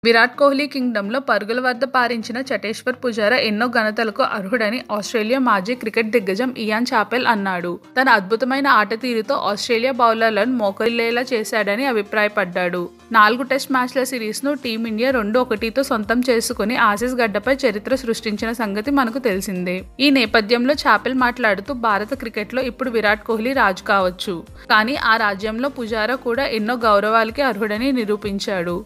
విరాట్ కోహ్లీ కింగ్డమ్లో పరుగుల వద్ద పారించిన చటేశ్వర్ పుజారా ఎన్నో ఘనతలకు అర్హుడని ఆస్ట్రేలియా మాజీ క్రికెట్ దిగ్గజం ఇయాన్ చాపెల్ అన్నాడు. తన అద్భుతమైన ఆట తీరుతో ఆస్ట్రేలియా బౌలర్లను మోకరిల్లేలా చేశాడని అభిప్రాయపడ్డాడు. 4 టెస్ట్ మ్యాచ్ల సిరీస్ను టీమిండియా 2-1తో సొంతం చేసుకుని ఆసీస్ గడ్డపై చరిత్ర సృష్టించిన సంగతి మనకు తెలిసిందే. ఈ నేపథ్యంలో చాపెల్ మాట్లాడుతూ భారత క్రికెట్లో ఇప్పుడు విరాట్ కోహ్లీ రాజు కావచ్చు, కానీ ఆ రాజ్యంలో పుజారా కూడా ఎన్నో గౌరవాలకి అర్హుడని నిరూపించాడు.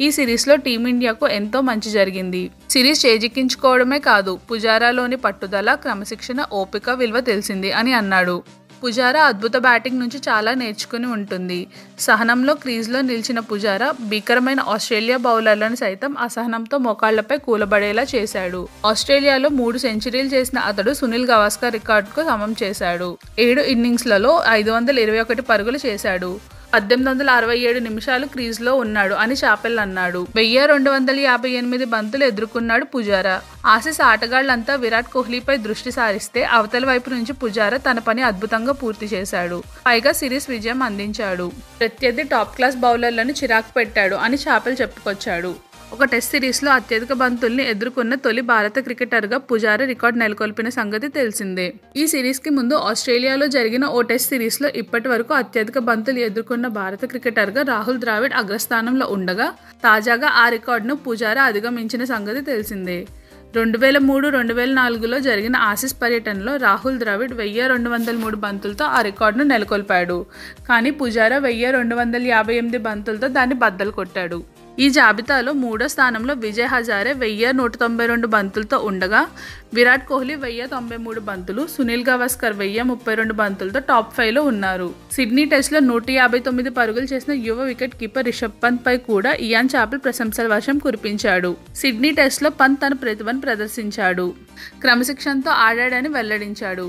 ఈ సిరీస్లో టీమిండియాకు ఎంతో మంచి జరిగింది. సిరీస్ చేజిక్కించుకోవడమే కాదు, పుజారాలోని పట్టుదల, క్రమశిక్షణ, ఓపిక విలువ తెలిసింది అని అన్నాడు. పుజారా అద్భుత బ్యాటింగ్ నుంచి చాలా నేర్చుకుని ఉంటుంది. సహనంలో క్రీజ్లో నిలిచిన పుజారా భీకరమైన ఆస్ట్రేలియా బౌలర్లను సైతం అసహనంతో మోకాళ్లపై కూలబడేలా చేశాడు. ఆస్ట్రేలియాలో 3 సెంచరీలు చేసిన అతడు సునీల్ గవాస్కర్ రికార్డుకు సమం చేశాడు. 7 ఇన్నింగ్స్లలో 521 పరుగులు చేశాడు. 1867 నిమిషాలు క్రీజ్లో ఉన్నాడు అని చాపెల్ అన్నాడు. 1258 బంతులు ఎదుర్కొన్నాడు పుజారా. ఆసీస్ ఆటగాళ్లంతా విరాట్ కోహ్లీపై దృష్టి సారిస్తే అవతల వైపు నుంచి పుజారా తన పని అద్భుతంగా పూర్తి చేశాడు. పైగా సిరీస్ విజయం అందించాడు. ప్రత్యర్థి టాప్ క్లాస్ బౌలర్లను చిరాకు పెట్టాడు అని చాపెల్ చెప్పుకొచ్చాడు. ఒక టెస్ట్ సిరీస్లో అత్యధిక బంతుల్ని ఎదుర్కొన్న తొలి భారత క్రికెటర్గా పుజారా రికార్డు నెలకొల్పిన సంగతి తెలిసిందే. ఈ సిరీస్కి ముందు ఆస్ట్రేలియాలో జరిగిన ఓ టెస్ట్ సిరీస్లో ఇప్పటి వరకు అత్యధిక బంతులు ఎదుర్కొన్న భారత క్రికెటర్గా రాహుల్ ద్రావిడ్ అగ్రస్థానంలో ఉండగా, తాజాగా ఆ రికార్డును పుజారా అధిగమించిన సంగతి తెలిసిందే. 2003-2004లో జరిగిన ఆసీస్ పర్యటనలో రాహుల్ ద్రావిడ్ 1203 బంతులతో ఆ రికార్డును నెలకొల్పాడు. కానీ పుజారా 1258 బంతులతో దాన్ని బద్దలు కొట్టాడు. ఈ జాబితాలో 3వ స్థానంలో విజయ్ హజారే 1192 బంతులతో ఉండగా, విరాట్ కోహ్లీ 1093 బంతులు, సునీల్ గవాస్కర్ 1032 బంతులతో టాప్ 5లో ఉన్నారు. సిడ్నీ టెస్ట్లో 159 పరుగులు చేసిన యువ వికెట్ కీపర్ రిషబ్ పంత్ పై కూడా ఇయాన్ చాపెల్ ప్రశంసల వర్షం కురిపించాడు. సిడ్నీ టెస్ట్లో పంత్ తన ప్రతిభను ప్రదర్శించాడు, క్రమశిక్షణతో ఆడాడని వెల్లడించాడు.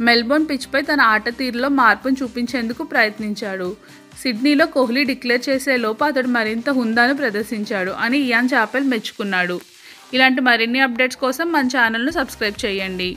మెల్బోర్న్ పిచ్పై తన ఆట తీరులో మార్పును చూపించేందుకు ప్రయత్నించాడు. సిడ్నీలో కోహ్లీ డిక్లేర్ చేసే లోపు అతడు మరింత హుందాను ప్రదర్శించాడు అని ఇయాన్ చాపెల్ మెచ్చుకున్నాడు. ఇలాంటి మరిన్ని అప్డేట్స్ కోసం మన ఛానల్ను సబ్స్క్రైబ్ చేయండి.